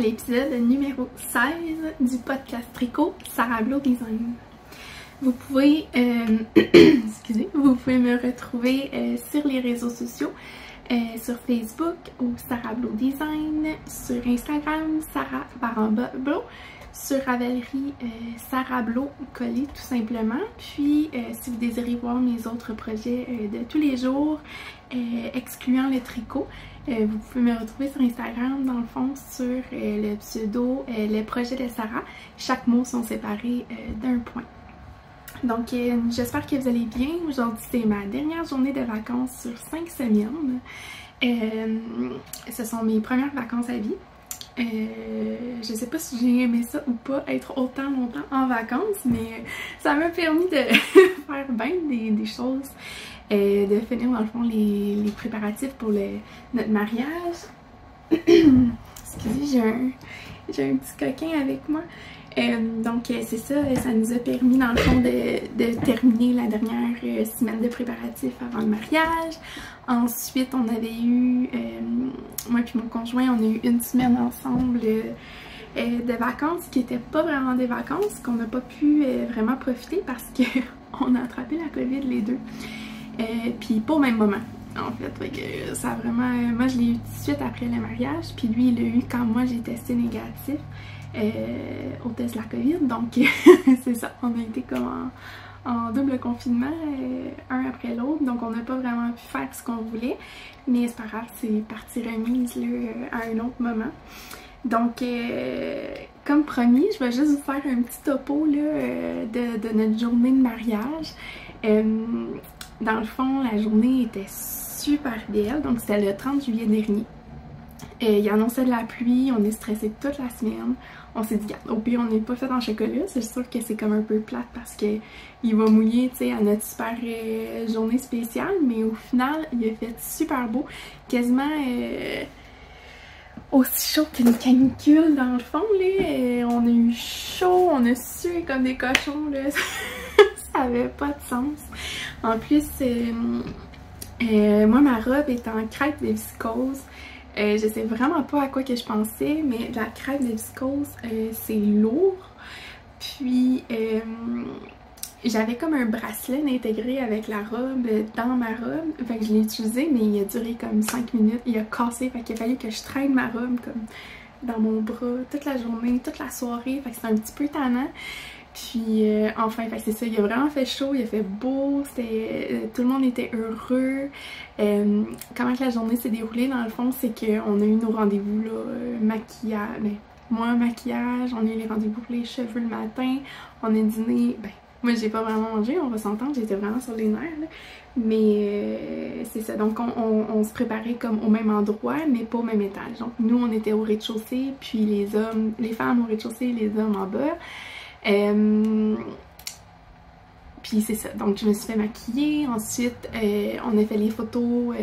l'épisode numéro 16 du podcast Tricot Sarablo Design. Vous pouvez, vous pouvez me retrouver sur les réseaux sociaux, sur Facebook ou Sarablo Design, sur Instagram Sarah_Blo, sur Ravelry Sarablo collé tout simplement. Puis si vous désirez voir mes autres projets de tous les jours, excluant le tricot, vous pouvez me retrouver sur Instagram dans le fond sur le pseudo les projets de Sarah. Chaque mot sont séparés d'un point. Donc j'espère que vous allez bien. Aujourd'hui c'est ma dernière journée de vacances sur 5 semaines. Ce sont mes premières vacances à vie. Je sais pas si j'ai aimé ça ou pas, être autant longtemps en vacances, mais ça m'a permis de faire bien des choses, de finir dans le fond les préparatifs pour notre mariage. Excusez, j'ai un petit coquin avec moi. Donc c'est ça, ça nous a permis dans le fond de terminer la dernière semaine de préparatifs avant le mariage. Ensuite on avait eu, moi et mon conjoint, on a eu une semaine ensemble de vacances qui n'étaient pas vraiment des vacances, qu'on n'a pas pu vraiment profiter parce qu'on a attrapé la COVID les deux. Puis pas au même moment. En fait, que ça a vraiment... moi je l'ai eu tout de suite après le mariage, puis lui il l'a eu quand moi j'ai testé négatif au test de la COVID, donc c'est ça, on a été comme en double confinement, un après l'autre, donc on n'a pas vraiment pu faire ce qu'on voulait, mais c'est pas grave, c'est partie remise là, à un autre moment. Donc comme promis, je vais juste vous faire un petit topo là, de notre journée de mariage. Dans le fond, la journée était super belle, donc c'était le 30 juillet dernier. Il annonçait de la pluie, on est stressé toute la semaine. On s'est dit, regarde, au pire on n'est pas fait en chocolat, c'est sûr que c'est comme un peu plate parce que il va mouiller, tu sais, à notre super journée spéciale, mais au final, il a fait super beau, quasiment aussi chaud qu'une canicule dans le fond, là. On a eu chaud, on a sué comme des cochons, là. Ça avait pas de sens. En plus, moi ma robe est en crêpe de viscose. Je sais vraiment pas à quoi que je pensais, mais la crêpe de viscose, c'est lourd. Puis j'avais comme un bracelet intégré avec la robe dans ma robe. Fait que je l'ai utilisé, mais il a duré comme 5 minutes. Il a cassé, fait qu'il a fallu que je traîne ma robe comme dans mon bras toute la journée, toute la soirée. Fait que c'était un petit peu tannant. Puis enfin, c'est ça, il a vraiment fait chaud, il a fait beau, tout le monde était heureux. Comment que la journée s'est déroulée dans le fond, c'est qu'on a eu nos rendez-vous là, maquillage, maquillage, on a eu les rendez-vous pour les cheveux le matin, on a dîné, moi j'ai pas vraiment mangé, on va s'entendre, j'étais vraiment sur les nerfs là. Mais c'est ça, donc on se préparait comme au même endroit mais pas au même étage. Donc nous on était au rez-de-chaussée, puis les femmes au rez-de-chaussée, les hommes en bas. Puis c'est ça, donc je me suis fait maquiller, ensuite on a fait les photos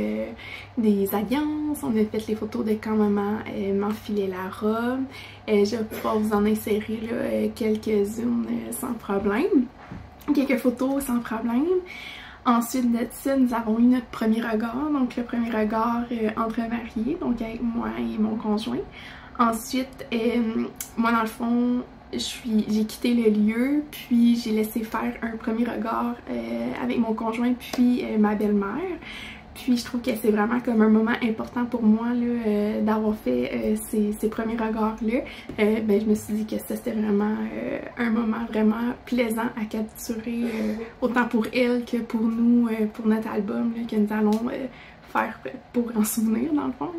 des alliances, on a fait les photos de quand maman m'enfilait la robe. Je vais pouvoir vous en insérer là, quelques-unes sans problème, quelques photos sans problème. Ensuite de ça, nous avons eu notre premier regard, donc le premier regard entre mariés, donc avec moi et mon conjoint. Ensuite, moi dans le fond, j'ai quitté le lieu, puis j'ai laissé faire un premier regard avec mon conjoint puis ma belle-mère. Puis je trouve que c'est vraiment comme un moment important pour moi d'avoir fait ces premiers regards-là. Je me suis dit que ça c'était vraiment un moment vraiment plaisant à capturer, autant pour elle que pour nous, pour notre album là, que nous allons faire pour en souvenir dans le fond.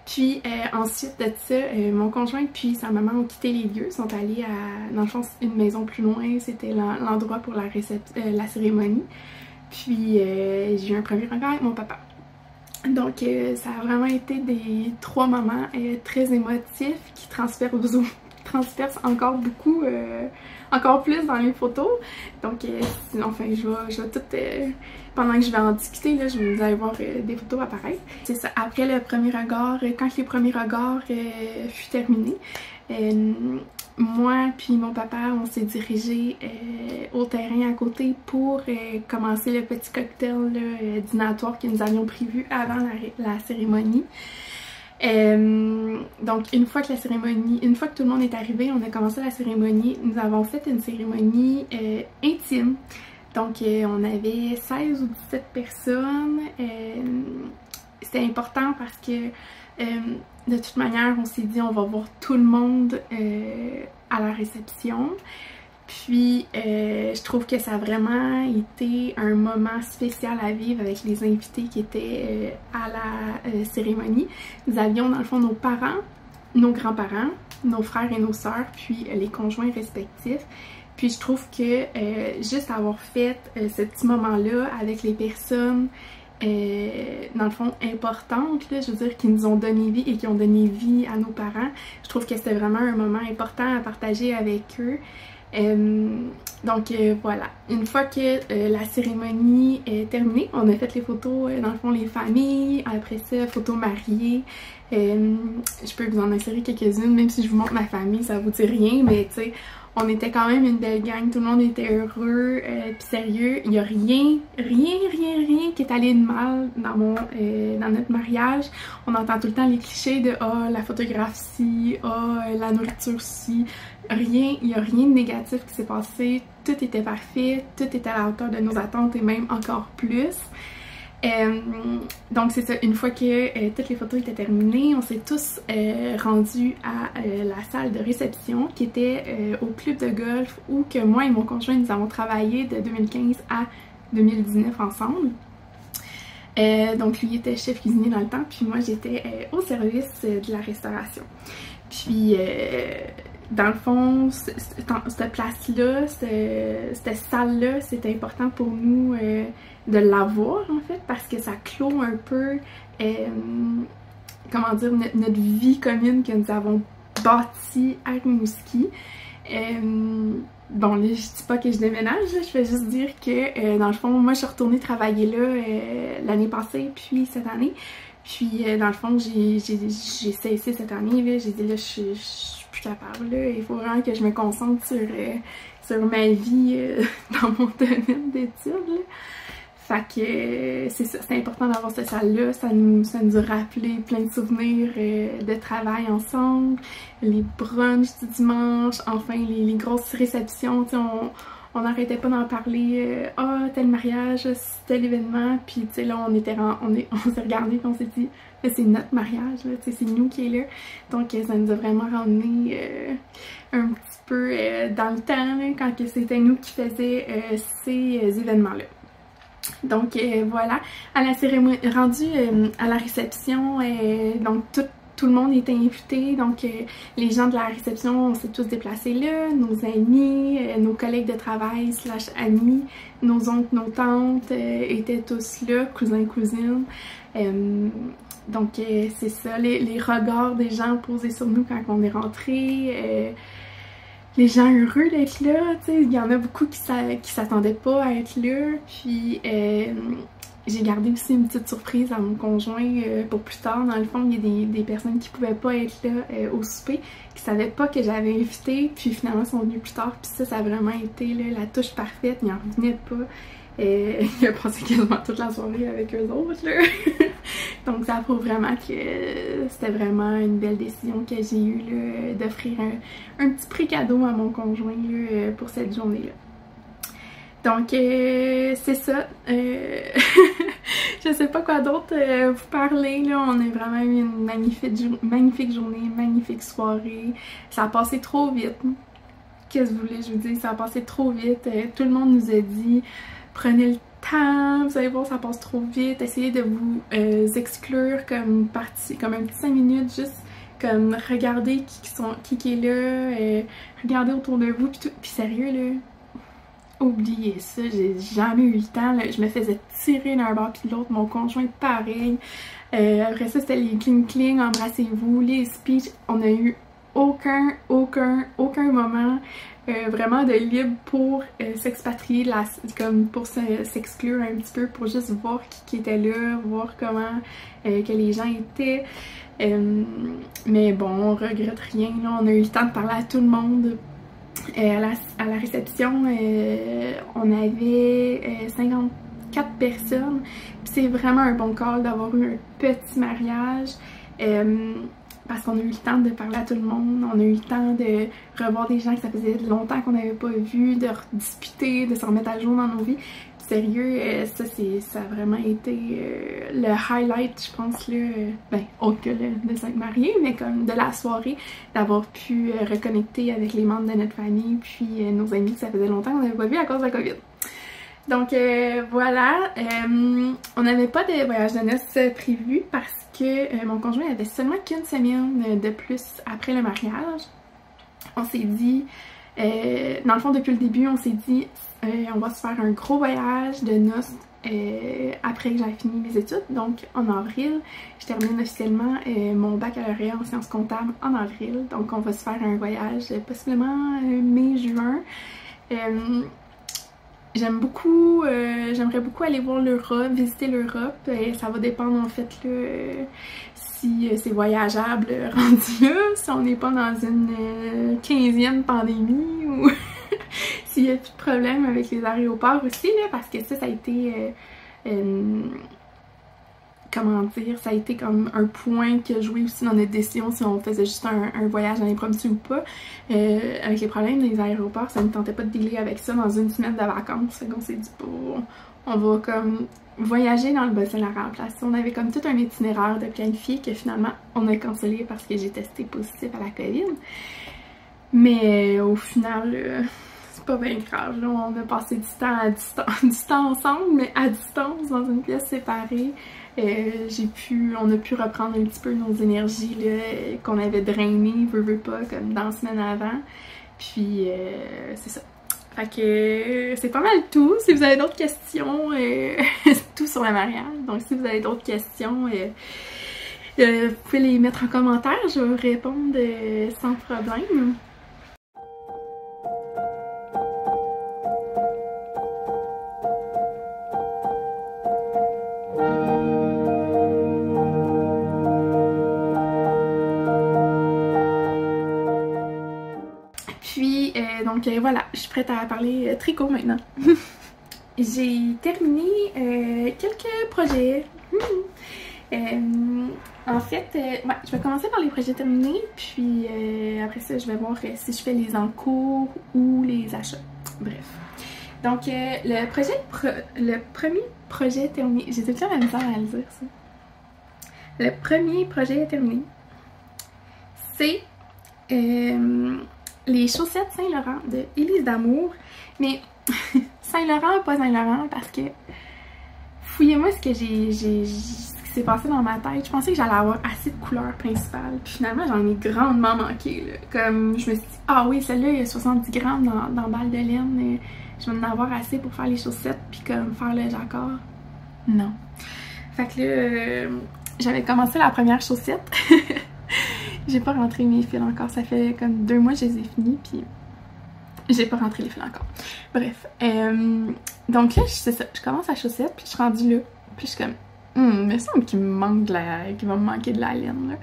Puis ensuite de ça, mon conjoint puis sa maman ont quitté les lieux, sont allés à, dans le fond, une maison plus loin, c'était l'endroit pour la cérémonie. Puis j'ai eu un premier regard avec mon papa. Donc ça a vraiment été des 3 moments très émotifs qui transpercent encore beaucoup, encore plus dans les photos. Donc enfin je vais tout... pendant que je vais en discuter, là, vous allez voir des photos apparaître. C'est ça, après le premier regard, quand les premiers regards furent terminés, moi puis mon papa, on s'est dirigé au terrain à côté pour commencer le petit cocktail là, dînatoire que nous avions prévu avant la cérémonie. Donc une fois que tout le monde est arrivé, on a commencé la cérémonie. Nous avons fait une cérémonie intime. Donc on avait 16 ou 17 personnes. C'était important parce que de toute manière, on s'est dit on va voir tout le monde à la réception. Puis je trouve que ça a vraiment été un moment spécial à vivre avec les invités qui étaient à la cérémonie. Nous avions dans le fond nos parents, nos grands-parents, nos frères et nos sœurs, puis les conjoints respectifs. Puis je trouve que juste avoir fait ce petit moment-là avec les personnes dans le fond importantes, là, je veux dire, qui nous ont donné vie et qui ont donné vie à nos parents, je trouve que c'était vraiment un moment important à partager avec eux. Donc voilà, une fois que la cérémonie est terminée, on a fait les photos, dans le fond les familles, après ça photos mariées. Je peux vous en insérer quelques-unes, même si je vous montre ma famille ça vous dit rien, mais tu sais, on était quand même une belle gang, tout le monde était heureux, puis sérieux, il y a rien qui est allé de mal dans notre mariage. On entend tout le temps les clichés de la photographie, la nourriture ci, il y a rien de négatif qui s'est passé, tout était parfait, tout était à la hauteur de nos attentes et même encore plus. Donc c'est ça, une fois que toutes les photos étaient terminées, on s'est tous rendus à la salle de réception qui était au club de golf où que moi et mon conjoint nous avons travaillé de 2015 à 2019 ensemble. Donc lui était chef cuisinier dans le temps, puis moi j'étais au service de la restauration. Puis dans le fond, cette place-là, cette salle-là, c'était important pour nous de l'avoir en fait, parce que ça clôt un peu, comment dire, notre vie commune que nous avons bâtie à Rimouski. Bon là, je dis pas que je déménage, là, je vais juste dire que dans le fond, moi je suis retournée travailler là l'année passée, puis cette année. Puis dans le fond, j'ai cessé cette année, là, j'ai dit là, je suis plus capable, là, il faut vraiment que je me concentre sur ma vie dans mon domaine d'études. Fait que c'est ça, c'est important d'avoir cette salle-là, ça nous a rappelé plein de souvenirs de travail ensemble, les brunchs du dimanche, enfin les grosses réceptions, tu sais, on n'arrêtait pas d'en parler, tel mariage, tel événement, puis tu sais là on s'est regardé et on s'est dit c'est notre mariage, tu sais c'est nous qui est là, donc ça nous a vraiment ramené un petit peu dans le temps là, quand c'était nous qui faisions ces événements-là. Donc voilà, à la cérémonie, rendu à la réception, donc tout le monde était invité, donc les gens de la réception, on s'est tous déplacés là, nos amis, nos collègues de travail / amis, nos oncles, nos tantes étaient tous là, cousins, cousines. Donc c'est ça, les regards des gens posés sur nous quand on est rentré. Les gens heureux d'être là, tu sais, il y en a beaucoup qui s'attendaient pas à être là, puis j'ai gardé aussi une petite surprise à mon conjoint pour plus tard. Dans le fond, il y a des personnes qui pouvaient pas être là au souper, qui savaient pas que j'avais invité, puis finalement sont venues plus tard, puis ça a vraiment été là, la touche parfaite, il en revenait pas. Il a passé quasiment toute la soirée avec eux autres, là. Donc ça prouve vraiment que c'était vraiment une belle décision que j'ai eue d'offrir un petit prix cadeau à mon conjoint là, pour cette journée-là. Donc c'est ça. Je sais pas quoi d'autre vous parler, là. On a vraiment eu une magnifique journée, magnifique soirée. Ça a passé trop vite. Qu'est-ce que vous voulez je vous dis? Ça a passé trop vite. Tout le monde nous a dit prenez le temps, vous allez voir ça passe trop vite, essayez de vous exclure comme un petit 5 minutes, juste comme regarder qui est là, regardez autour de vous, puis sérieux là, oubliez ça, j'ai jamais eu le temps, là. Je me faisais tirer d'un bord puis de l'autre, mon conjoint pareil, après ça c'était les cling embrassez-vous, les speeches, on a eu aucun moment vraiment de libre pour s'expatrier, comme pour s'exclure un petit peu, pour juste voir qui était là, voir comment que les gens étaient. Mais bon, on regrette rien, là. On a eu le temps de parler à tout le monde. À la réception, on avait 54 personnes. C'est vraiment un bon call d'avoir eu un petit mariage. Parce qu'on a eu le temps de parler à tout le monde, on a eu le temps de revoir des gens que ça faisait longtemps qu'on n'avait pas vu, de discuter, de se remettre à jour dans nos vies. Sérieux, ça a vraiment été le highlight, je pense, là, ben, autre que de s'être marié, mais comme de la soirée, d'avoir pu reconnecter avec les membres de notre famille, puis nos amis que ça faisait longtemps qu'on n'avait pas vu à cause de la COVID. Donc voilà, on n'avait pas de voyage de noces prévu parce que mon conjoint avait seulement qu'une semaine de plus après le mariage. On s'est dit, dans le fond depuis le début, on s'est dit on va se faire un gros voyage de noces après que j'avais fini mes études. Donc en avril, je termine officiellement mon baccalauréat en sciences comptables en avril. Donc on va se faire un voyage possiblement mai-juin. J'aimerais beaucoup aller voir l'Europe, visiter l'Europe. Ça va dépendre en fait là, si c'est voyageable rendu là, si on n'est pas dans une 15e pandémie ou s'il n'y a plus de problème avec les aéroports aussi, là, parce que ça a été comment dire, ça a été comme un point qui a joué aussi dans notre décision si on faisait juste un voyage dans l'impromptu ou pas. Avec les problèmes des aéroports, ça ne tentait pas de dealer avec ça dans une semaine de vacances. Fait qu'on s'est dit, bon, on va comme voyager dans le Bas-Saint-Laurent en place. On avait comme tout un itinéraire de planifié que finalement on a cancellé parce que j'ai testé positif à la COVID. Mais au final, c'est pas bien grave. Là, on a passé du temps à distance, du temps ensemble, mais à distance dans une pièce séparée. On a pu reprendre un petit peu nos énergies qu'on avait drainées, veux pas, comme dans la semaine avant. Puis c'est ça. Fait que c'est pas mal tout. Si vous avez d'autres questions, tout sur le mariage. Donc si vous avez d'autres questions, vous pouvez les mettre en commentaire. Je vais vous répondre sans problème. Donc voilà, je suis prête à parler tricot maintenant. J'ai terminé quelques projets. En fait, ouais, je vais commencer par les projets terminés, puis après ça, je vais voir si je fais les encours ou les achats. Bref. Donc, le premier projet terminé, j'ai tout le temps la misère à le dire, ça. Le premier projet terminé, c'est les chaussettes Saint-Laurent de Élise d'Amour. Mais Saint-Laurent, pas Saint-Laurent, parce que fouillez-moi ce qui s'est passé dans ma tête. Je pensais que j'allais avoir assez de couleurs principales. Puis finalement, j'en ai grandement manqué. Là. Comme je me suis dit, ah oui, celle-là, il y a 70 grammes dans balle de laine. Je vais en avoir assez pour faire les chaussettes puis comme faire le jacquard. Non. Fait que là, j'avais commencé la première chaussette. J'ai pas rentré mes fils encore, ça fait comme 2 mois que je les ai finis, puis j'ai pas rentré les fils encore. Bref, donc là, c'est ça, je commence la chaussette, puis je suis rendue là, puis je suis comme, il me semble qu'il va me manquer de la laine, là.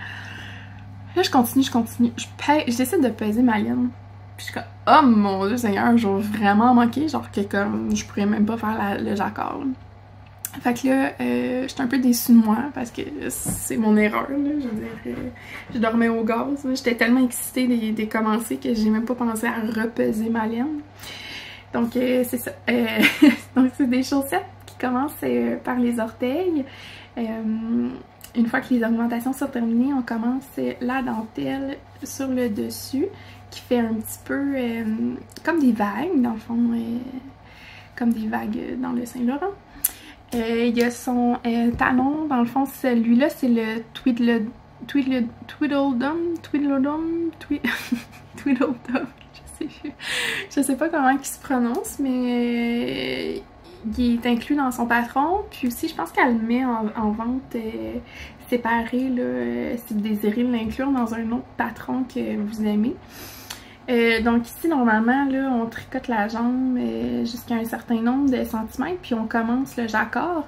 Là, je continue, je décide de peser ma laine, puis je suis comme, oh mon Dieu Seigneur, je vais vraiment manquer, genre que comme, je pourrais même pas faire le jacquard, là. Fait que là, j'étais un peu déçue de moi parce que c'est mon erreur, là. Je veux dire, je dormais au gaz. J'étais tellement excitée de commencer que j'ai même pas pensé à repeser ma laine. Donc, c'est ça. Donc, c'est des chaussettes qui commencent par les orteils. Une fois que les augmentations sont terminées, on commence la dentelle sur le dessus qui fait un petit peu comme des vagues, dans le fond, comme des vagues dans le Saint-Laurent. Il y a son talon, dans le fond, celui-là, c'est le Tweedledum, je sais pas comment il se prononce, mais il est inclus dans son patron, puis aussi, je pense qu'elle le met en vente séparée, là, si vous désirez l'inclure dans un autre patron que vous aimez. Donc ici, normalement, là, on tricote la jambe jusqu'à un certain nombre de centimètres, puis on commence le jacquard.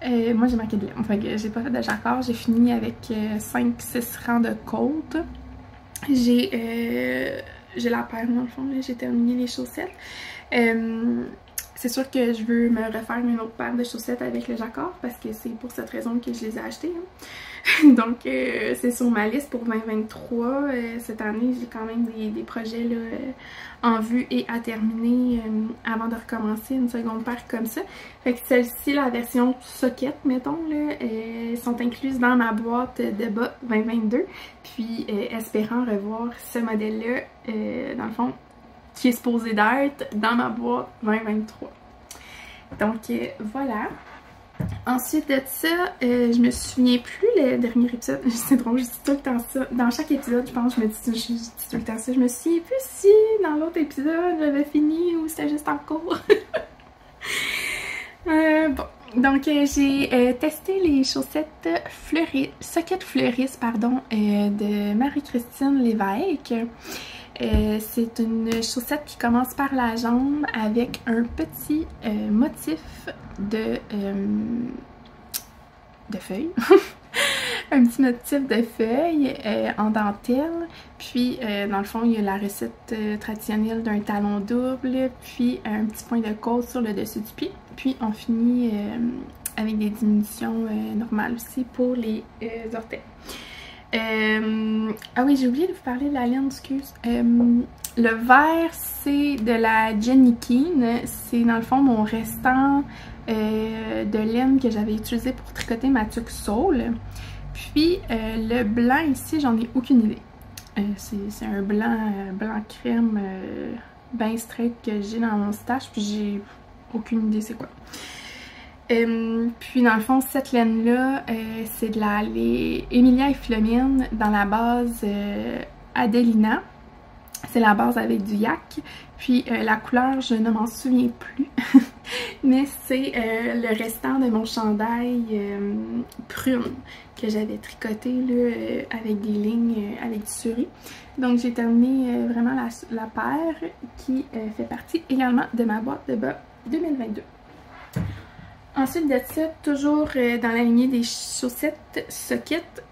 Moi, j'ai manqué de laine, enfin, j'ai pas fait de jacquard, j'ai fini avec 5-6 rangs de côtes. J'ai la paire, dans le fond, j'ai terminé les chaussettes. C'est sûr que je veux me refaire une autre paire de chaussettes avec le jacquard parce que c'est pour cette raison que je les ai achetées. Hein. Donc c'est sur ma liste pour 2023. Cette année, j'ai quand même des projets là, en vue et à terminer avant de recommencer une seconde paire comme ça. Fait que celle-ci, la version socket, mettons, là, sont incluses dans ma boîte de bas 2022. Puis espérant revoir ce modèle-là, dans le fond, qui est supposé d'être dans ma boîte 2023. Donc voilà. Ensuite de ça, je me souviens plus le dernier épisode. C'est drôle, je dis tout le temps ça. Dans chaque épisode, je pense, je dis tout le temps ça. Je me souviens plus si dans l'autre épisode j'avais fini ou c'était juste en cours. Bon, donc j'ai testé les chaussettes socket fleuristes, pardon, de Marie-Christine Lévesque. C'est une chaussette qui commence par la jambe avec un petit motif de feuilles. Un petit motif de feuilles en dentelle. Puis dans le fond, il y a la recette traditionnelle d'un talon double, puis un petit point de côte sur le dessus du pied. Puis on finit avec des diminutions normales aussi pour les orteils. Ah oui, j'ai oublié de vous parler de la laine, excuse. Le vert, c'est de la Jenny Keen. C'est dans le fond mon restant de laine que j'avais utilisé pour tricoter ma tuque sole. Puis le blanc ici, j'en ai aucune idée. C'est un blanc crème bien straight que j'ai dans mon stash, puis j'ai aucune idée c'est quoi. Puis dans le fond, cette laine-là, c'est de la lait Emilia et Philomène dans la base Adelina. C'est la base avec du yak. Puis la couleur, je ne m'en souviens plus. Mais c'est le restant de mon chandail prune que j'avais tricoté là, avec des lignes avec du suri. Donc j'ai terminé vraiment la paire qui fait partie également de ma boîte de bas 2022. Ensuite de ça, toujours dans la lignée des chaussettes socket.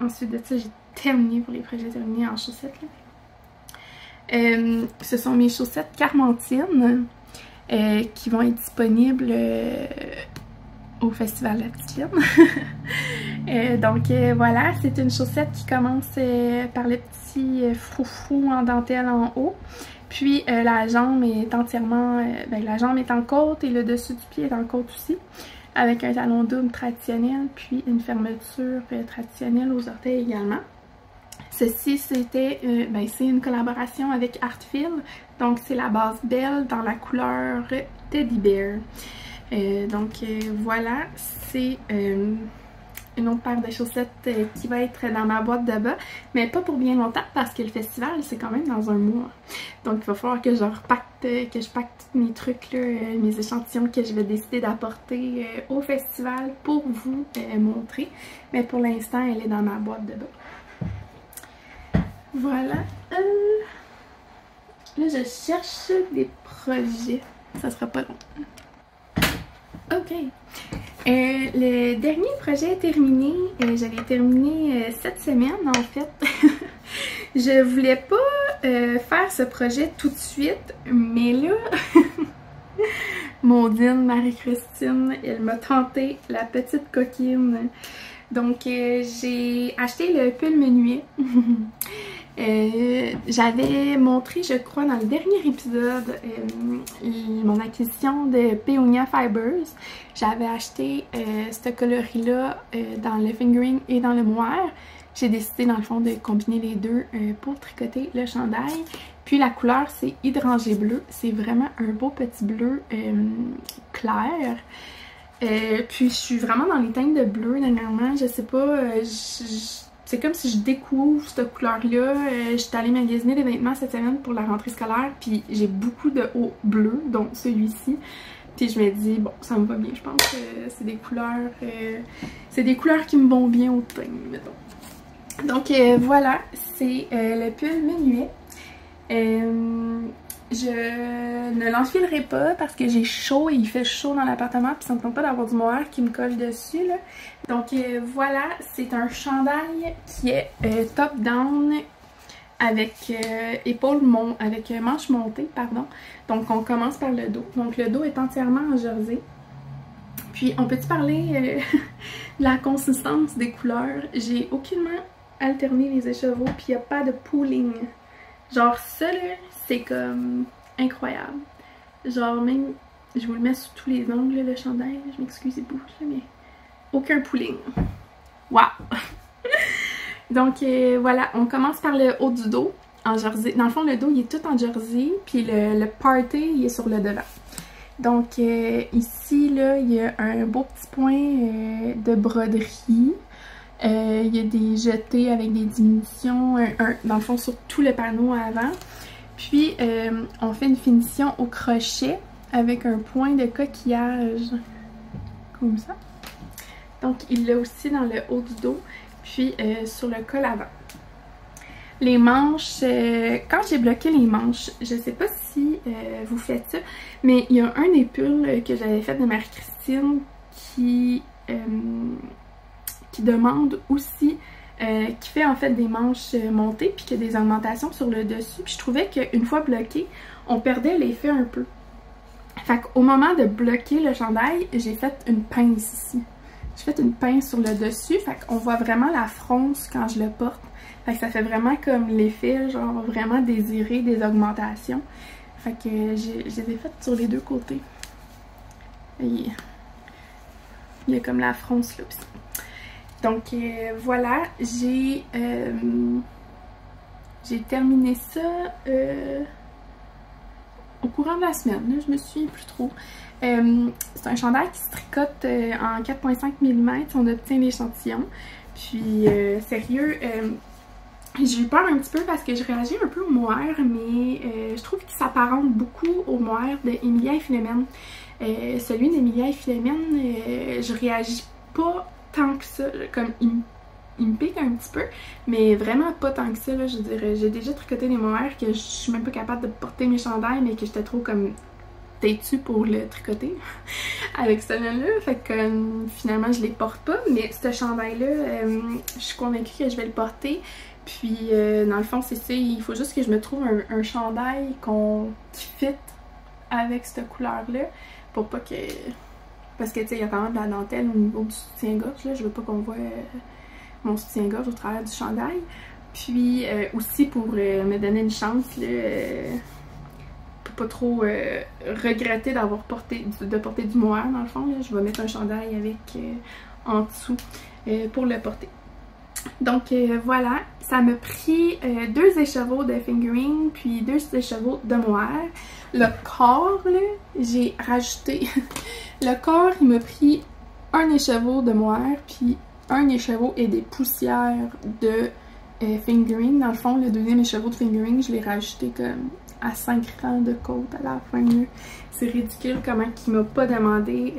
Ensuite de ça, j'ai terminé pour les projets terminés en chaussettes. Ce sont mes chaussettes Carmentine qui vont être disponibles au Festival La Petite Laine. Donc voilà, c'est une chaussette qui commence par le petit froufrou en dentelle en haut. Puis la jambe est entièrement, la jambe est en côte et le dessus du pied est en côte aussi, avec un talon double traditionnel, puis une fermeture traditionnelle aux orteils également. Ceci, c'était, c'est une collaboration avec Artfil, donc c'est la base Belle dans la couleur Teddy Bear. Voilà, c'est une autre paire de chaussettes qui va être dans ma boîte de bas, mais pas pour bien longtemps parce que le festival c'est quand même dans un mois. Donc il va falloir que je pacte tous mes trucs, là, mes échantillons que je vais décider d'apporter au festival pour vous montrer. Mais pour l'instant, elle est dans ma boîte de bas. Voilà. Là, je cherche des projets. Ça sera pas long. Ok. Le dernier projet est terminé. Je l'ai terminé cette semaine en fait. Je voulais pas faire ce projet tout de suite, mais là, Maudine, Marie-Christine, elle m'a tenté la petite coquine. Donc j'ai acheté le pull menuet. J'avais montré, je crois, dans le dernier épisode, mon acquisition de Peonia Fibers. J'avais acheté ce coloris-là dans le fingering et dans le mohair. J'ai décidé, dans le fond, de combiner les deux pour tricoter le chandail. Puis la couleur, c'est hydrangé bleu. C'est vraiment un beau petit bleu clair. Puis je suis vraiment dans les teintes de bleu, dernièrement. Je sais pas, c'est comme si je découvre cette couleur-là. Je suis allée magasiner des vêtements cette semaine pour la rentrée scolaire, puis j'ai beaucoup de hauts bleus, donc celui-ci. Puis je me dis, bon, ça me va bien, je pense que c'est des couleurs qui me vont bien au teint, mettons. Donc voilà, c'est le pull menuet. Je ne l'enfilerai pas parce que j'ai chaud et il fait chaud dans l'appartement, puis ça me tente pas d'avoir du mohair qui me colle dessus, là. Donc voilà, c'est un chandail qui est top-down avec avec manches montées, pardon. Donc on commence par le dos. Donc le dos est entièrement en jersey. Puis on peut-tu parler de la consistance des couleurs? J'ai aucunement alterné les écheveaux, puis il n'y a pas de pooling. Genre ça là, c'est comme incroyable. Genre même, je vous le mets sous tous les angles le chandail, je m'excuse les bouches, mais aucun pooling. Waouh! Donc voilà, on commence par le haut du dos en jersey. Dans le fond, le dos il est tout en jersey, puis le party il est sur le devant. Donc ici là, il y a un beau petit point de broderie. Il y a des jetés avec des diminutions, dans le fond sur tout le panneau avant. Puis on fait une finition au crochet avec un point de coquillage comme ça. Donc il l'a aussi dans le haut du dos, puis sur le col avant. Les manches, quand j'ai bloqué les manches, je sais pas si vous faites ça, mais il y a un des pulls que j'avais fait de Marie-Christine qui demande aussi, qui fait en fait des manches montées puis qui a des augmentations sur le dessus. Puis je trouvais qu'une fois bloqué, on perdait l'effet un peu. Fait qu'au moment de bloquer le chandail, j'ai fait une pince ici. J'ai fait une pince sur le dessus, fait qu'on voit vraiment la fronce quand je le porte. Fait que ça fait vraiment comme l'effet, genre vraiment désiré des augmentations. Fait que je les ai faites sur les deux côtés. Il y a comme la fronce là aussi. Donc voilà, j'ai terminé ça au courant de la semaine, là, je me souviens plus trop. C'est un chandail qui se tricote en 4,5 mm, on obtient l'échantillon. Puis sérieux, j'ai eu peur un petit peu parce que je réagis un peu au mohair, mais je trouve qu'il s'apparente beaucoup au mohair de Emilia et Philomène. Celui d'Emilia et Philomène, je réagis pas tant que ça, comme il me pique un petit peu, mais vraiment pas tant que ça, là, je dirais. J'ai déjà tricoté des mohairs que je suis même pas capable de porter mes chandails, mais que j'étais trop comme têtue pour le tricoter avec celui-là, fait que finalement je les porte pas, mais ce chandail-là, je suis convaincue que je vais le porter. Puis dans le fond c'est ça, il faut juste que je me trouve un chandail qui fit avec cette couleur-là, pour pas que... Parce que tu sais, il y a quand même de la dentelle au niveau du soutien-gorge, là, je veux pas qu'on voit mon soutien-gorge au travers du chandail. Puis aussi pour me donner une chance, là, pour pas trop regretter d'avoir porté du mohair dans le fond, là, je vais mettre un chandail avec en dessous pour le porter. Donc voilà, ça m'a pris 2 écheveaux de fingering puis 2 écheveaux de mohair. Le corps, là, j'ai rajouté... Le corps, il m'a pris un écheveau de mohair puis un écheveau et des poussières de fingering. Dans le fond, le deuxième écheveau de fingering, je l'ai rajouté comme à 5 rangs de côte à la fin. C'est ridicule comment il m'a pas demandé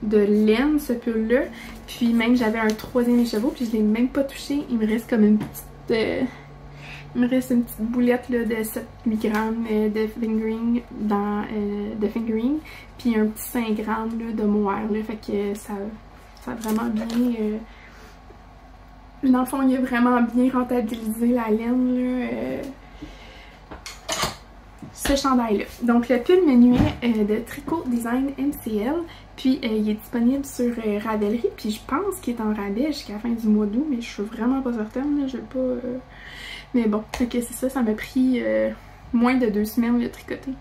de laine, ce pull-là. Puis même, j'avais un 3e écheveau, puis je l'ai même pas touché. Il me reste comme une petite... il me reste une petite boulette là, de 7-8 grammes de fingering, puis un petit 5 grammes là, de mohair. Là, fait que ça a vraiment bien... dans le fond, il a vraiment bien rentabilisé la laine, là, ce chandail-là. Donc le pull menuet de Tricot Design MCL, puis il est disponible sur Ravelry, puis je pense qu'il est en rabais jusqu'à la fin du mois d'août, mais je suis vraiment pas certaine, là, je veux pas... Mais bon, ok, c'est ça, ça m'a pris moins de 2 semaines de tricoter.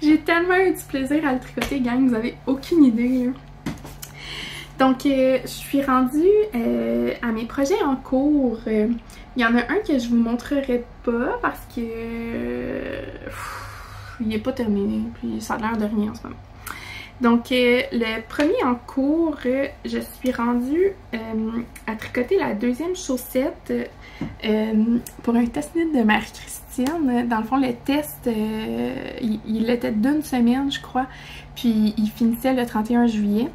J'ai tellement eu du plaisir à le tricoter, gang, vous avez aucune idée, là. Donc, je suis rendue à mes projets en cours. Il y en a un que je vous montrerai pas parce que il n'est pas terminé, puis ça a l'air de rien en ce moment. Donc, le premier en cours, je suis rendue à tricoter la 2e chaussette pour un test knit de Marie-Christine. Dans le fond, le test, il était d'1 semaine, je crois, puis il finissait le 31 juillet.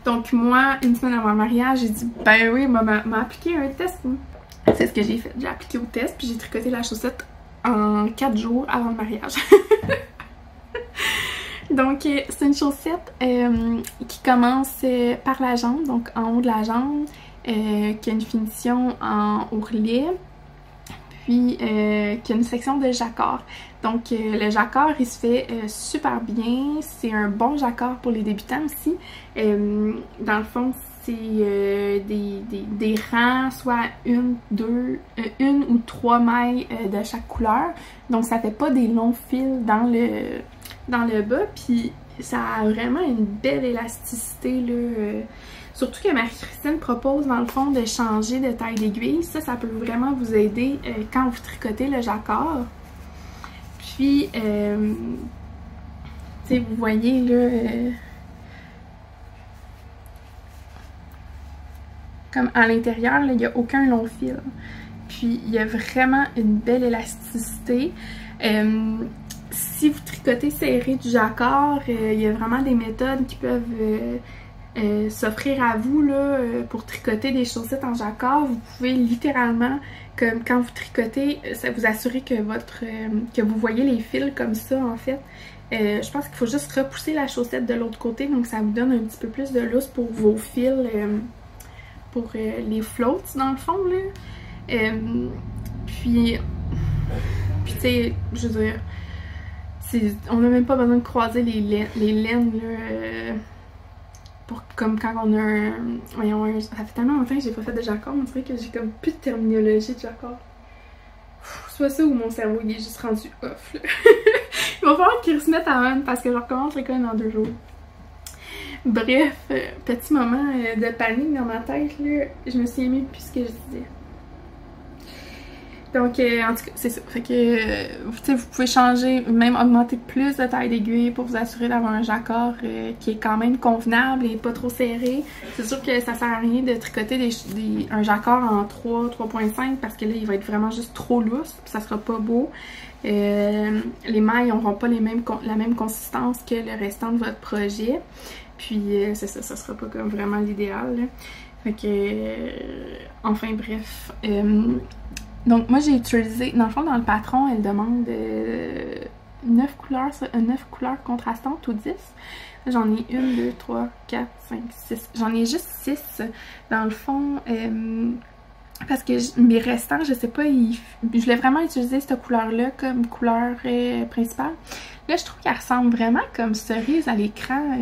Donc moi, une semaine avant le mariage, j'ai dit, ben oui, m'a appliqué un test. C'est ce que j'ai fait. J'ai appliqué au test, puis j'ai tricoté la chaussette en 4 jours avant le mariage. Donc c'est une chaussette qui commence par la jambe, donc en haut de la jambe, qui a une finition en ourlet, puis qui a une section de jacquard. Donc le jacquard il se fait super bien, c'est un bon jacquard pour les débutants aussi. Dans le fond c'est des rangs, soit une ou trois mailles de chaque couleur, donc ça fait pas des longs fils dans le bas, puis ça a vraiment une belle élasticité là. Surtout que Marie-Christine propose dans le fond de changer de taille d'aiguille. Ça peut vraiment vous aider quand vous tricotez le jacquard. Puis, tu sais, vous voyez là, comme à l'intérieur, il n'y a aucun long fil. Puis, il y a vraiment une belle élasticité. Si vous tricotez serré du jacquard, il y a vraiment des méthodes qui peuvent s'offrir à vous là, pour tricoter des chaussettes en jacquard. Vous pouvez littéralement, comme quand vous tricotez, ça vous assurer que que vous voyez les fils comme ça en fait. Je pense qu'il faut juste repousser la chaussette de l'autre côté, donc ça vous donne un petit peu plus de lousse pour vos fils, pour les floats dans le fond là. Puis tu sais, je veux dire, on n'a même pas besoin de croiser les laines là, comme quand on a voyons, ça fait tellement longtemps que j'ai pas fait de jacquard, on dirait que j'ai comme plus de terminologie de jacquard. Soit ça ou mon cerveau il est juste rendu off là. Il va falloir qu'il se mette à on parce que je recommence l'école dans 2 jours. Bref, petit moment de panique dans ma tête là, je me souviens même plus ce que je disais. Donc, en tout cas, c'est ça. Fait que, vous pouvez changer, même augmenter plus de taille d'aiguille pour vous assurer d'avoir un jacquard qui est quand même convenable et pas trop serré. C'est sûr que ça sert à rien de tricoter un jacquard en 3.5 parce que là, il va être vraiment juste trop lousse, puis ça sera pas beau. Les mailles n'auront pas la même consistance que le restant de votre projet. Puis, c'est ça, ça sera pas comme vraiment l'idéal. Fait que, enfin bref. Donc moi j'ai utilisé, dans le fond dans le patron elle demande 9 couleurs contrastantes ou 10. J'en ai 1, 2, 3, 4, 5, 6. J'en ai juste 6 dans le fond parce que mes restants, je sais pas, je voulais vraiment utiliser cette couleur-là comme couleur principale. Là je trouve qu'elle ressemble vraiment comme cerise à l'écran,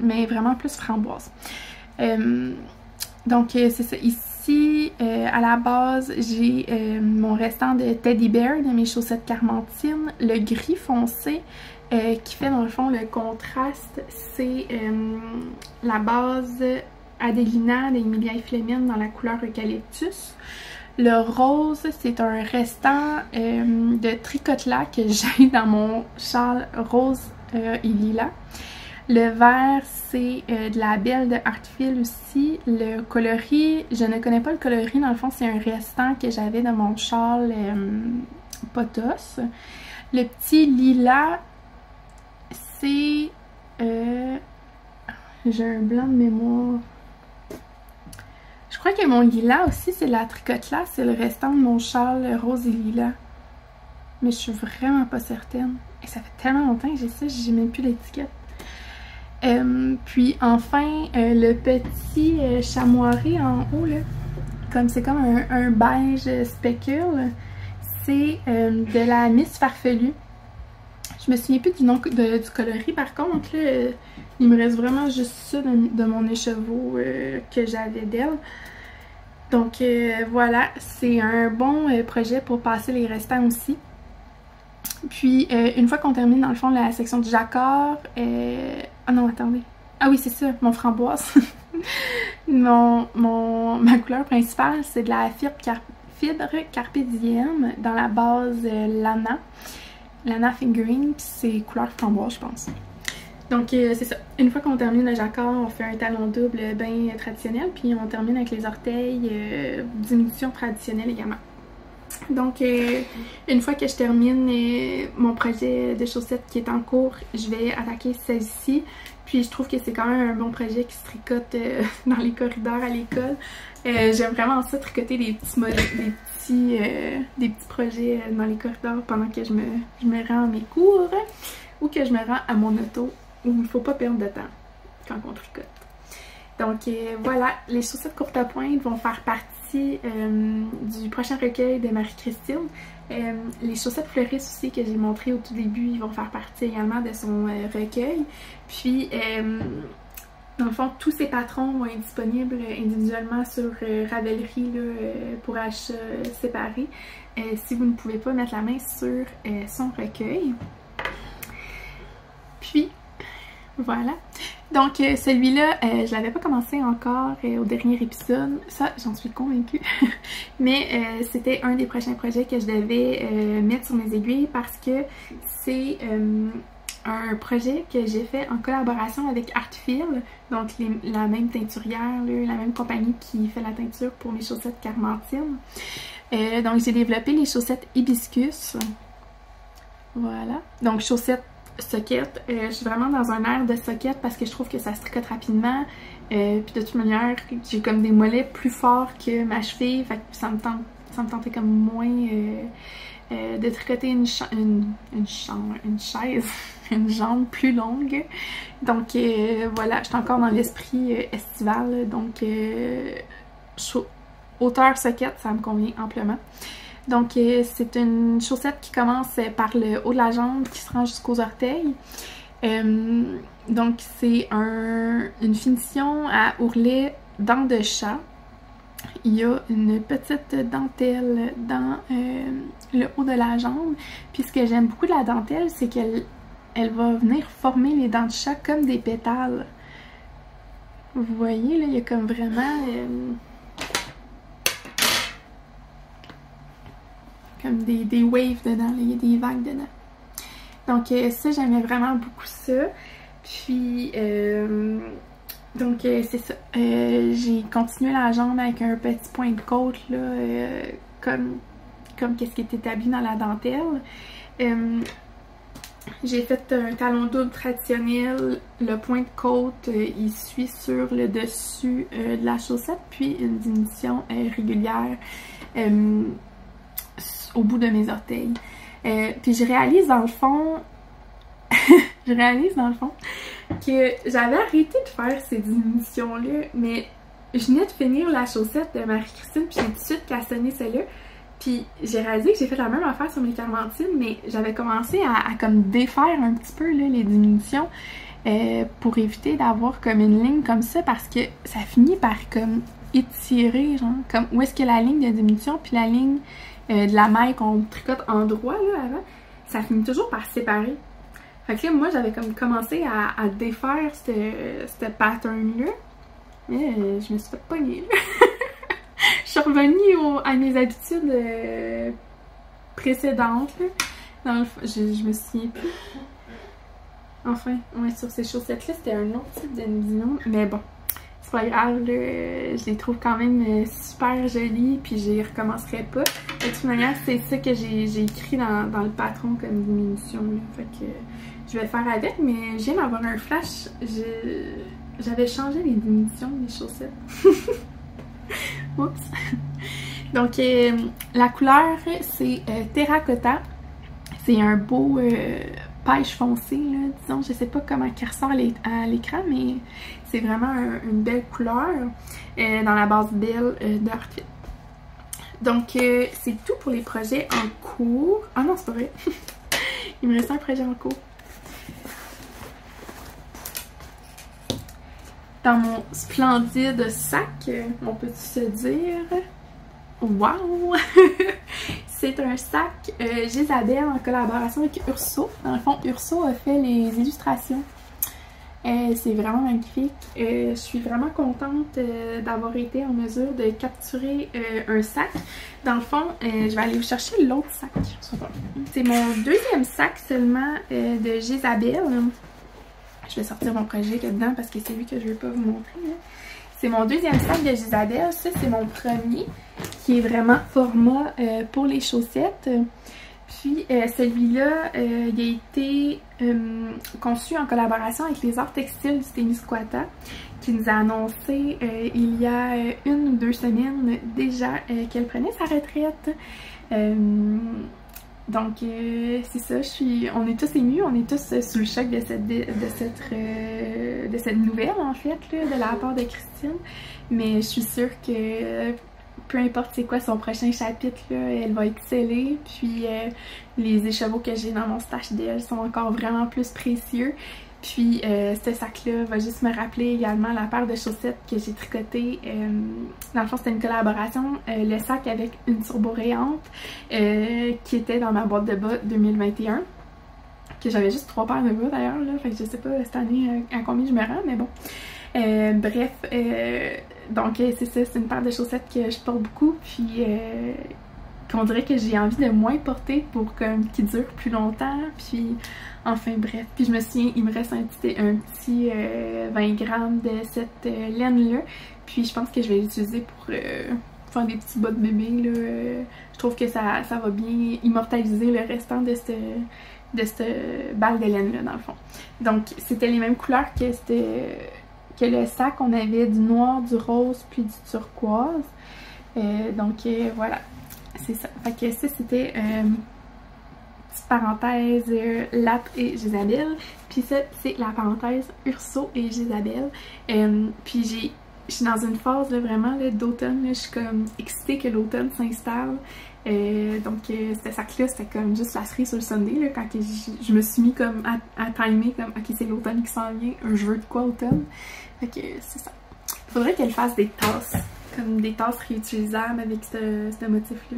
mais vraiment plus framboise. Donc c'est ça, ici à la base j'ai mon restant de Teddy Bear de mes chaussettes Carmentine, le gris foncé qui fait dans le fond le contraste, c'est la base Adelina d'Emilia et Fleming dans la couleur Eucalyptus. Le rose c'est un restant de Tricotla que j'ai dans mon châle rose et lilas. Le vert, c'est de la Belle de Artfil aussi. Le coloris, je ne connais pas le coloris. Dans le fond, c'est un restant que j'avais dans mon châle potos. Le petit lilas, c'est... j'ai un blanc de mémoire. Je crois que mon lilas aussi, c'est de la Tricotla. C'est le restant de mon châle rose et lilas. Mais je suis vraiment pas certaine. Et ça fait tellement longtemps que j'ai ça, j'ai même plus l'étiquette. Puis enfin le petit chamoiré en haut là, comme c'est comme un beige specule, c'est de la Miss Farfelue. Je me souviens plus du nom du coloris, par contre là, il me reste vraiment juste ça de mon écheveau que j'avais d'elle. Donc voilà, c'est un bon projet pour passer les restants aussi. Puis, une fois qu'on termine dans le fond la section du jacquard, ah non, attendez. Ah oui, c'est ça, mon framboise. Ma couleur principale, c'est de la fibre Carpe Diem dans la base Lana Fingering, puis c'est couleur framboise, je pense. Donc, c'est ça. Une fois qu'on termine le jacquard, on fait un talon double bien traditionnel, puis on termine avec les orteils, diminution traditionnelle également. Donc, une fois que je termine mon projet de chaussettes qui est en cours, je vais attaquer celle-ci. Puis je trouve que c'est quand même un bon projet qui se tricote dans les corridors à l'école. J'aime vraiment ça, tricoter des petits projets dans les corridors pendant que je me rends à mes cours ou que je me rends à mon auto où il ne faut pas perdre de temps quand on tricote. Donc voilà, les chaussettes courte pointe vont faire partie du prochain recueil de Marie-Christine. Les chaussettes fleuristes aussi que j'ai montrées au tout début, ils vont faire partie également de son recueil. Puis dans le fond, tous ces patrons vont être disponibles individuellement sur Ravelry là, pour achat séparé si vous ne pouvez pas mettre la main sur son recueil. Puis voilà. Donc celui-là, je l'avais pas commencé encore au dernier épisode, ça j'en suis convaincue. Mais c'était un des prochains projets que je devais mettre sur mes aiguilles parce que c'est un projet que j'ai fait en collaboration avec Artfil, donc la même teinturière, la même compagnie qui fait la teinture pour mes chaussettes Carmentine. Donc j'ai développé les chaussettes Hibiscus. Voilà. Donc chaussettes socket. Je suis vraiment dans un air de socket parce que je trouve que ça se tricote rapidement. Puis de toute manière, j'ai comme des mollets plus forts que ma cheville. Fait que ça me tentait comme moins de tricoter une chaise, une jambe plus longue. Donc voilà, je suis encore dans l'esprit estival. Donc hauteur socket, ça me convient amplement. Donc c'est une chaussette qui commence par le haut de la jambe qui se rend jusqu'aux orteils. Donc c'est une finition à ourlet dents de chat. Il y a une petite dentelle dans le haut de la jambe. Puis ce que j'aime beaucoup de la dentelle, c'est qu'elle va venir former les dents de chat comme des pétales. Vous voyez, là, il y a comme vraiment... comme des waves dedans, là, il y a des vagues dedans. Donc ça, j'aimais vraiment beaucoup ça. Puis, donc c'est ça. J'ai continué la jambe avec un petit point de côte, là, comme qu'est-ce qui est établi dans la dentelle. J'ai fait un talon double traditionnel. Le point de côte, il suit sur le dessus de la chaussette, puis une diminution régulière au bout de mes orteils. Puis je réalise dans le fond que j'avais arrêté de faire ces diminutions-là, mais je venais de finir la chaussette de Marie-Christine, puis j'ai tout de suite cassonné celle-là. Puis j'ai réalisé que j'ai fait la même affaire sur mes Carmentines, mais j'avais commencé à comme défaire un petit peu là, les diminutions pour éviter d'avoir comme une ligne comme ça, parce que ça finit par comme étirer, genre, comme où est-ce que la ligne de diminution puis la ligne de la maille qu'on tricote en droit là avant, ça finit toujours par se séparer. Fait que là, moi, j'avais comme commencé à défaire ce pattern-là, mais je me suis fait pogner, là. Je suis revenue à mes habitudes précédentes, là. Dans le fond, je me souviens plus. Enfin, ouais, sur ces chaussettes-là, c'était un autre type de nidillon, mais bon. C'est pas grave, là, je les trouve quand même super jolies, puis j'y recommencerai pas. De toute manière, c'est ça que j'ai écrit dans le patron comme diminution, là. Fait que je vais faire avec, mais je viens d'avoir un flash. J'avais changé les diminutions des chaussettes. Oups! Donc, la couleur, c'est terracotta. C'est un beau pêche foncé, là, disons. Je sais pas comment il ressort à l'écran, mais c'est vraiment une belle couleur dans la base belle d'Artfil. Donc, c'est tout pour les projets en cours. Ah non, c'est pas vrai. Il me reste un projet en cours. Dans mon splendide sac, on peut se dire, wow! C'est un sac Gisabelle en collaboration avec Urso. Dans le fond, Urso a fait les illustrations. C'est vraiment magnifique. Je suis vraiment contente d'avoir été en mesure de capturer un sac. Dans le fond, je vais aller vous chercher l'autre sac. C'est mon deuxième sac seulement de Gisabelle. Je vais sortir mon projet là-dedans parce que c'est lui que je ne vais pas vous montrer. C'est mon deuxième sac de Gisabelle. Ça, c'est mon premier qui est vraiment format pour les chaussettes. Puis celui-là, il a été conçu en collaboration avec les Arts Textiles du Témiscouata, qui nous a annoncé il y a 1 ou 2 semaines déjà qu'elle prenait sa retraite. Donc c'est ça, on est tous émus, on est tous sous le choc de cette nouvelle en fait, là, de la part de Christine. Mais je suis sûre que peu importe c'est quoi son prochain chapitre, là, elle va exceller. Puis les écheveaux que j'ai dans mon stash d'elle sont encore vraiment plus précieux. Puis ce sac-là va juste me rappeler également la paire de chaussettes que j'ai tricotée. Dans le fond, c'était une collaboration. Le sac avec une turbo-rayante qui était dans ma boîte de bas 2021. Que j'avais juste 3 paires de bas d'ailleurs, là. Fait que je sais pas cette année à combien je me rends, mais bon. Bref, donc c'est ça, c'est une paire de chaussettes que je porte beaucoup. Puis qu'on dirait que j'ai envie de moins porter pour qu'ils durent plus longtemps. Puis enfin bref, puis je me souviens, il me reste un petit 20 grammes de cette laine là, puis je pense que je vais l'utiliser pour faire des petits bas de bébé là. Je trouve que ça va bien immortaliser le restant de cette balle de laine là dans le fond. Donc c'était les mêmes couleurs que le sac, on avait du noir, du rose puis du turquoise. Donc voilà, c'est ça. Fait que ça c'était petite parenthèse Lap et Jésabelle. Puis ça, c'est la parenthèse Urso et Jésabelle. Puis je suis dans une phase là, vraiment d'automne. Je suis comme excitée que l'automne s'installe. Donc ce sac-là, c'était comme juste la cerise sur le sundae là, quand je me suis mis comme à timer comme ok c'est l'automne qui s'en vient, je veux de quoi automne. Fait que c'est ça. Il faudrait qu'elle fasse des tasses, comme des tasses réutilisables avec ce motif-là,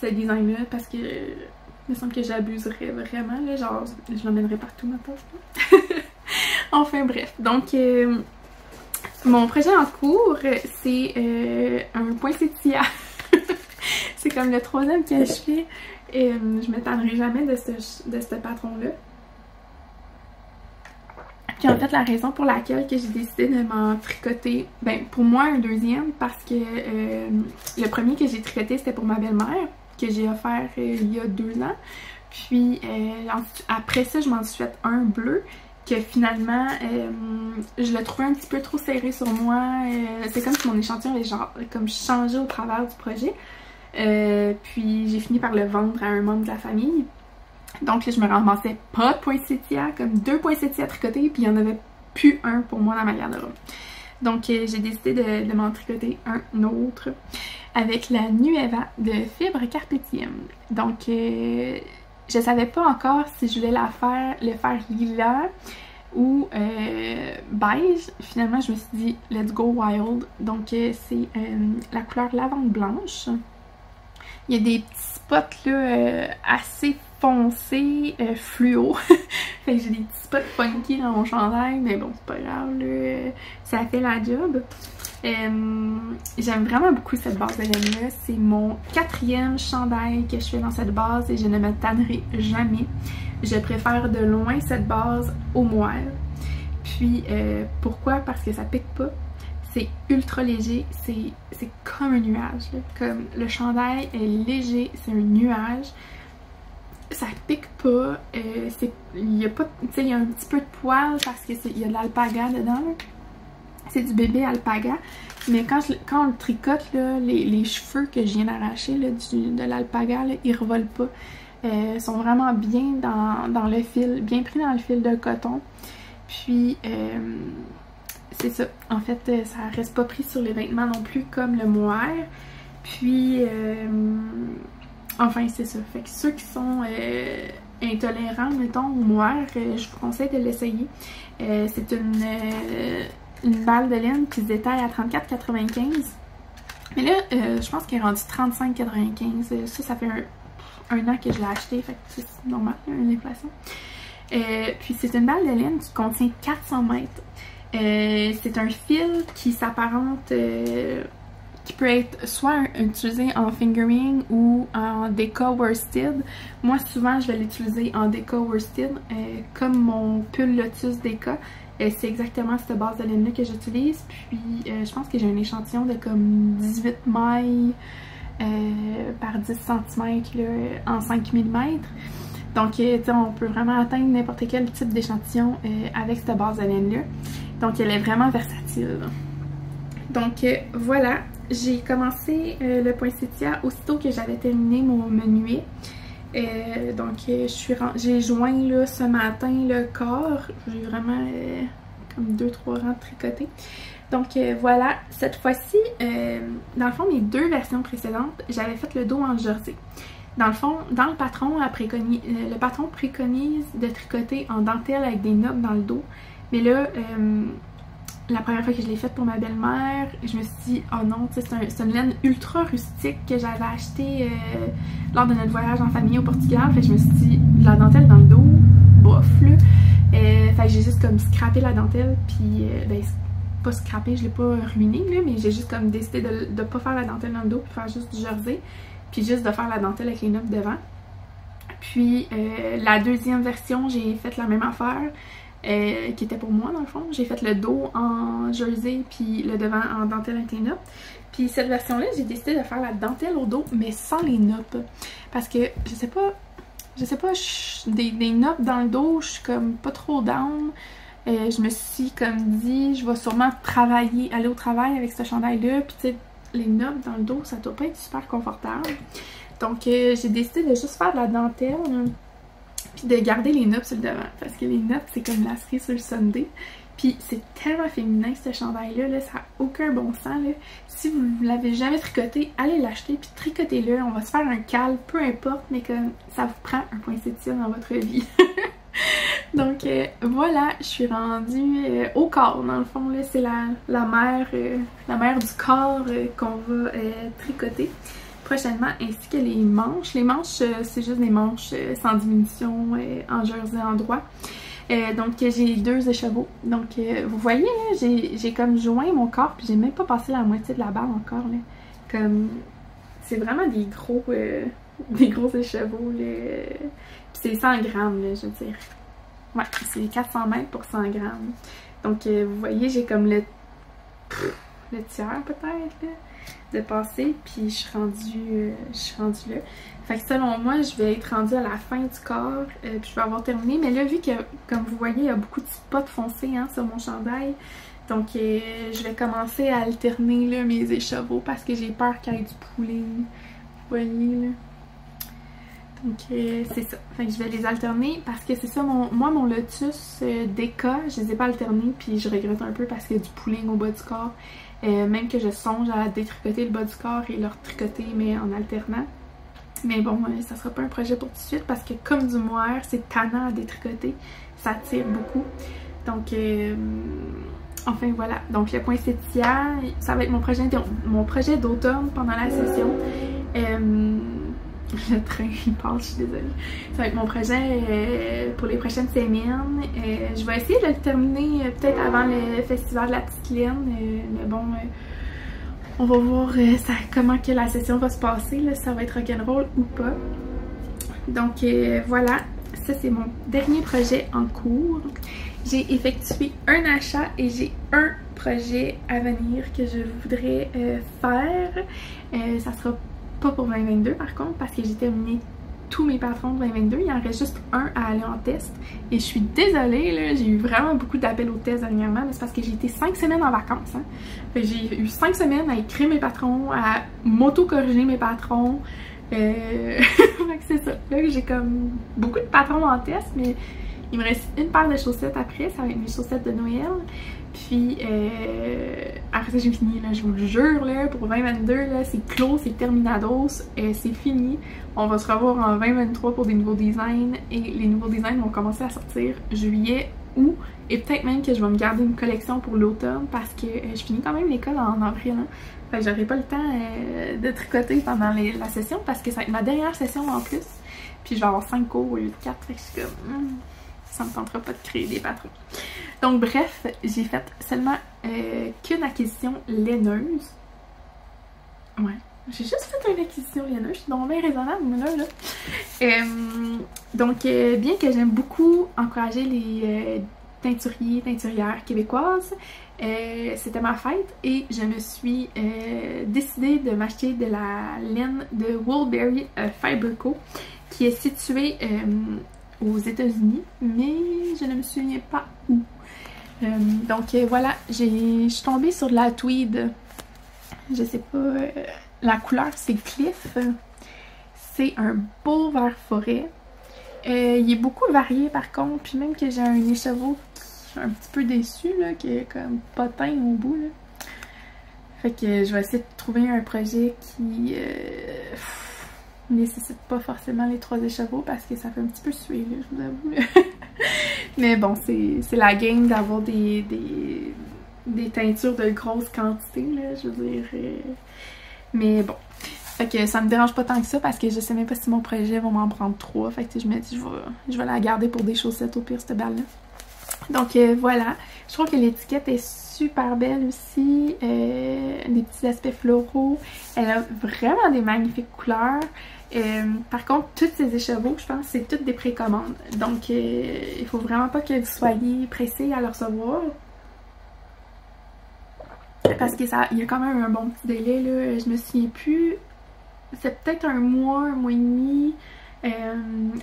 ce design-là, parce que il me semble que j'abuserais vraiment, là, genre je l'emmènerais partout ma tasse. Enfin bref, donc mon projet en cours, c'est un poinsettia. C'est comme le 3e que je fais. Je m'étonnerai jamais de ce patron-là. Puis en fait, la raison pour laquelle que j'ai décidé de m'en tricoter, ben pour moi un 2e, parce que le premier que j'ai tricoté c'était pour ma belle-mère, que j'ai offert il y a 2 ans. Puis après ça, je m'en suis fait un bleu que finalement je le trouvais un petit peu trop serré sur moi. C'est comme si mon échantillon avait genre comme changé au travers du projet. Puis j'ai fini par le vendre à un membre de la famille. Donc là, je me ramassais pas de poinsettia, comme 2 poinsettias tricotés, puis il y en avait plus un pour moi dans ma garde-robe. Donc j'ai décidé de m'en tricoter un autre avec la Nueva de fibre Carpe Diem. Donc je savais pas encore si je voulais le faire lilas ou beige. Finalement, je me suis dit let's go wild. Donc c'est la couleur lavande blanche. Il y a des petits spots là assez foncés, fluo. Fait que j'ai des petits spots funky dans mon chandail, mais bon, c'est pas grave là, ça fait la job. J'aime vraiment beaucoup cette base de laine là. C'est mon 4e chandail que je fais dans cette base et je ne me tannerai jamais. Je préfère de loin cette base au moire. Puis pourquoi? Parce que ça pique pas. C'est ultra léger, c'est comme un nuage là. Comme le chandail est léger, c'est un nuage. Ça pique pas, il y a pas, tu sais, il y a un petit peu de poil parce que il y a de l'alpaga dedans. C'est du bébé alpaga, mais quand on le tricote là, les cheveux que je viens d'arracher de l'alpaga, ils revolent pas. Ils sont vraiment bien dans le fil, bien pris dans le fil de coton. Puis c'est ça, en fait ça reste pas pris sur les vêtements non plus comme le mohair. Puis enfin c'est ça, fait que ceux qui sont intolérants mettons au mohair, je vous conseille de l'essayer. C'est une balle de laine qui se détaille à 34,95. Mais là je pense qu'elle est rendue 35,95. Ça fait un an que je l'ai acheté, fait que c'est normal, une inflation. Puis c'est une balle de laine qui contient 400 mètres. C'est un fil qui s'apparente, qui peut être soit utilisé en fingering ou en déca worsted. Moi souvent je vais l'utiliser en déca worsted, comme mon pull Lotus déca. C'est exactement cette base de laine là que j'utilise. Puis je pense que j'ai un échantillon de comme 18 mailles par 10 cm là, en 5 mm. Donc on peut vraiment atteindre n'importe quel type d'échantillon avec cette base de laine là. Donc elle est vraiment versatile. Donc voilà, j'ai commencé le poinsettia aussitôt que j'avais terminé mon menuet. Donc j'ai joint là, ce matin le corps. J'ai vraiment comme 2-3 rangs tricotés. Donc voilà, cette fois-ci, dans le fond, mes 2 versions précédentes, j'avais fait le dos en jersey. Dans le fond, dans le patron, le patron préconise de tricoter en dentelle avec des nopes dans le dos. Mais là, la première fois que je l'ai faite pour ma belle-mère, je me suis dit, oh non, c'est une laine ultra rustique que j'avais achetée lors de notre voyage en famille au Portugal. Fait que je me suis dit, de la dentelle dans le dos, bof là. Fait que j'ai juste comme scrappé la dentelle, puis ben, pas scrappé, je l'ai pas ruiné là, mais j'ai juste comme décidé de pas faire la dentelle dans le dos, puis faire juste du jersey, puis juste de faire la dentelle avec les nopes devant. Puis la deuxième version, j'ai fait la même affaire. Qui était pour moi dans le fond. J'ai fait le dos en jersey puis le devant en dentelle avec les nopes. Puis cette version-là, j'ai décidé de faire la dentelle au dos mais sans les nopes. Parce que je sais pas, des nopes dans le dos, je suis comme pas trop down. Je me suis comme dit, je vais sûrement aller au travail avec ce chandail-là. Puis tu sais, les nopes dans le dos, ça doit pas être super confortable. Donc j'ai décidé de juste faire de la dentelle. Puis de garder les nopes sur le devant. Parce que les nopes, c'est comme la cerise sur le sundae. Puis c'est tellement féminin ce chandail-là, là, ça n'a aucun bon sens. Là. Si vous ne l'avez jamais tricoté, allez l'acheter puis tricotez-le. On va se faire un cal, peu importe, mais comme ça vous prend un poinsettia dans votre vie. Donc voilà, je suis rendue au corps dans le fond. C'est la mère du corps qu'on va tricoter prochainement, ainsi que les manches. Les manches, c'est juste des manches sans diminution en jersey en droit. Donc j'ai 2 écheveaux. Donc vous voyez là, j'ai comme joint mon corps, puis j'ai même pas passé la moitié de la barre encore là. Comme c'est vraiment des gros écheveaux là. Puis c'est 100 grammes là, je veux dire. Ouais, c'est 400 mètres pour 100 grammes. Donc vous voyez, j'ai comme le tiers peut-être là de passer, puis je suis rendue là. Fait que selon moi, je vais être rendue à la fin du corps, puis je vais avoir terminé. Mais là, vu que, comme vous voyez, il y a beaucoup de spots foncés hein, sur mon chandail, donc je vais commencer à alterner là, mes écheveaux parce que j'ai peur qu'il y ait du pooling. Vous voyez là. Donc c'est ça. Fait que je vais les alterner parce que c'est ça, mon lotus déca, je les ai pas alternés, puis je regrette un peu parce qu'il y a du pooling au bas du corps. Même que je songe à détricoter le bas du corps et le retricoter, mais en alternant. Mais bon, ça sera pas un projet pour tout de suite parce que comme du mohair, c'est tannant à détricoter. Ça tire beaucoup. Donc, enfin voilà. Donc le poinsettia, ça va être mon projet d'automne pendant la session. Le train, il passe, je suis désolée. Ça va être mon projet pour les prochaines semaines. Je vais essayer de le terminer peut-être avant le festival de la petite laine. Mais bon, on va voir comment que la session va se passer. Là, ça va être rock'n'roll ou pas. Donc voilà, ça c'est mon dernier projet en cours. J'ai effectué un achat et j'ai un projet à venir que je voudrais faire. Ça sera pas pour 2022 par contre, parce que j'ai terminé tous mes patrons de 2022. Il en reste juste un à aller en test. Et je suis désolée, là, j'ai eu vraiment beaucoup d'appels au test dernièrement, mais c'est parce que j'ai été 5 semaines en vacances. Hein. J'ai eu 5 semaines à écrire mes patrons, à m'auto-corriger mes patrons. C'est ça. Là, j'ai comme beaucoup de patrons en test, mais il me reste une paire de chaussettes après. Ça va être mes chaussettes de Noël. Puis après ça j'ai fini là, je vous le jure là, pour 2022 là, c'est clos, c'est terminados, c'est fini. On va se revoir en 2023 pour des nouveaux designs et les nouveaux designs vont commencer à sortir juillet, août et peut-être même que je vais me garder une collection pour l'automne parce que je finis quand même l'école en avril. Hein. Fait que j'aurai pas le temps de tricoter pendant la session parce que ça va être ma dernière session en plus. Puis je vais avoir 5 cours au lieu de 4, fait que je suis comme... ça me tentera pas de créer des patrons. Donc bref, j'ai fait seulement qu'une acquisition laineuse. Ouais, j'ai juste fait une acquisition laineuse, je suis donc bien raisonnable là. Donc bien que j'aime beaucoup encourager les teinturières québécoises, c'était ma fête et je me suis décidée de m'acheter de la laine de Woolberry Fiber Co qui est située aux États-Unis, mais je ne me souviens pas où. Donc voilà, je suis tombée sur de la tweed. Je sais pas, la couleur c'est Cliff. c'est un beau vert forêt. Il est beaucoup varié par contre, puis même que j'ai un écheveau qui est un petit peu déçu, là, qui est comme potin au bout, là. Fait que je vais essayer de trouver un projet qui nécessite pas forcément les 3 écheveaux parce que ça fait un petit peu suer, là, je vous avoue, là. Mais bon, c'est la game d'avoir des teintures de grosse quantité, là, je veux dire. Mais bon. Fait que ça me dérange pas tant que ça parce que je sais même pas si mon projet va m'en prendre 3. Fait que je me dis, je vais la garder pour des chaussettes au pire, cette balle-là. Donc voilà. Je trouve que l'étiquette est super belle aussi. Des petits aspects floraux. Elle a vraiment des magnifiques couleurs. Par contre, tous ces écheveaux, je pense, c'est toutes des précommandes. Donc, il faut vraiment pas que vous soyez pressés à le recevoir. Parce que il y a quand même un bon petit délai, là. Je me souviens plus. C'est peut-être un mois et demi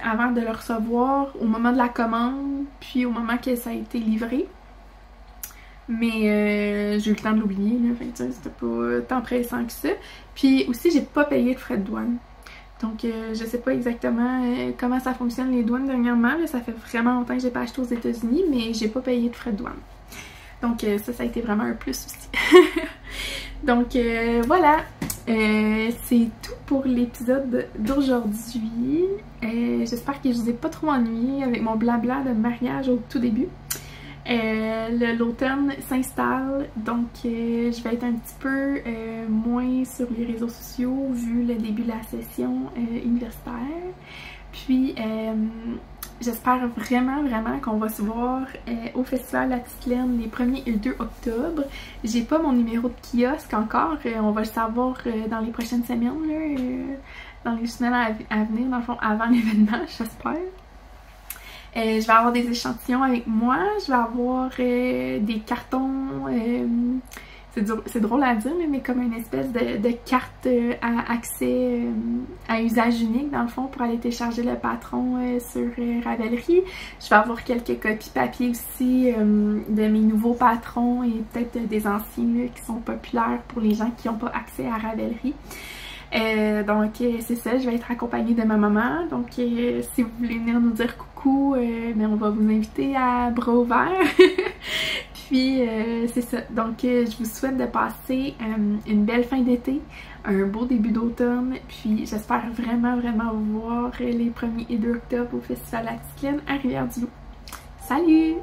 avant de le recevoir, au moment de la commande, puis au moment que ça a été livré. Mais j'ai eu le temps de l'oublier, là. Fait que c'était pas tant pressant que ça. Puis aussi, j'ai pas payé de frais de douane. Donc, je sais pas exactement comment ça fonctionne les douanes dernièrement. Là, ça fait vraiment longtemps que j'ai pas acheté aux États-Unis, mais j'ai pas payé de frais de douane. Donc, ça a été vraiment un plus aussi. Donc, voilà. C'est tout pour l'épisode d'aujourd'hui. J'espère que je vous ai pas trop ennuyé avec mon blabla de mariage au tout début. L'automne s'installe, donc je vais être un petit peu moins sur les réseaux sociaux vu le début de la session universitaire. Puis j'espère vraiment qu'on va se voir au Festival La Petite Laine les 1er et 2 octobre. J'ai pas mon numéro de kiosque encore, on va le savoir dans les prochaines semaines, là, dans les semaines à venir, dans le fond avant l'événement, j'espère. Je vais avoir des échantillons avec moi, je vais avoir des cartons, c'est drôle à dire, mais comme une espèce de carte à accès à usage unique dans le fond pour aller télécharger le patron sur Ravelry. Je vais avoir quelques copies papier aussi de mes nouveaux patrons et peut-être des anciens là, qui sont populaires pour les gens qui n'ont pas accès à Ravelry. Donc c'est ça, je vais être accompagnée de ma maman, donc si vous voulez venir nous dire coucou, ben on va vous inviter à bras ouverts. Puis c'est ça, donc je vous souhaite de passer une belle fin d'été, un beau début d'automne, puis j'espère vraiment vous voir les 1er et 2 octobre au Festival La Petite Laine à Rivière-du-Loup. Salut!